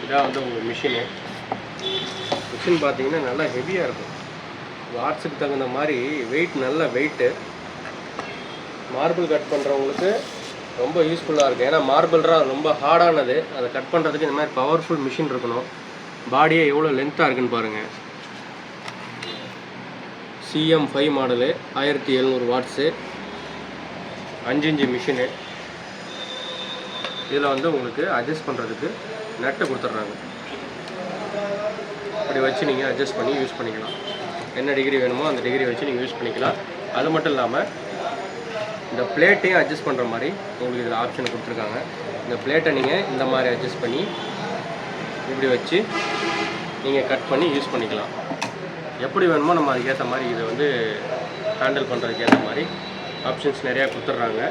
இதான் வந்து உங்கள் மிஷின் பார்த்தீங்கன்னா நல்லா ஹெவியாக இருக்கும். வாட்ஸுக்கு தகுந்த மாதிரி வெயிட், நல்ல வெயிட்டு. மார்பிள் கட் பண்ணுறவங்களுக்கு ரொம்ப யூஸ்ஃபுல்லாக இருக்குது. ஏன்னா மார்பிள்லாம் ரொம்ப ஹார்டானது. அதை கட் பண்ணுறதுக்கு இந்த மாதிரி பவர்ஃபுல் மிஷின் இருக்கணும். பாடியே எவ்வளோ லென்த்தாக இருக்குன்னு பாருங்கள். CM5 model, 1700 watts, 5 inch machine. இதில் வந்து உங்களுக்கு அட்ஜஸ்ட் பண்ணுறதுக்கு நட்டை கொடுத்துட்றாங்க. இப்படி வச்சு நீங்கள் அட்ஜஸ்ட் பண்ணி யூஸ் பண்ணிக்கலாம். என்ன டிகிரி வேணுமோ அந்த டிகிரி வச்சு நீங்கள் யூஸ் பண்ணிக்கலாம். அது மட்டும் இல்லாமல் இந்த பிளேட்டையும் அட்ஜஸ்ட் பண்ணுற மாதிரி உங்களுக்கு இதில் ஆப்ஷன் கொடுத்துருக்காங்க. இந்த பிளேட்டை நீங்கள் இந்த மாதிரி அட்ஜஸ்ட் பண்ணி இப்படி வச்சு நீங்கள் கட் பண்ணி யூஸ் பண்ணிக்கலாம். எப்படி வேணுமோ நம்ம அதுக்கேற்ற மாதிரி இதை வந்து ஹேண்டில் பண்ணுறதுக்கு ஏற்ற மாதிரி ஆப்ஷன்ஸ் நிறையா கொடுத்துட்றாங்க.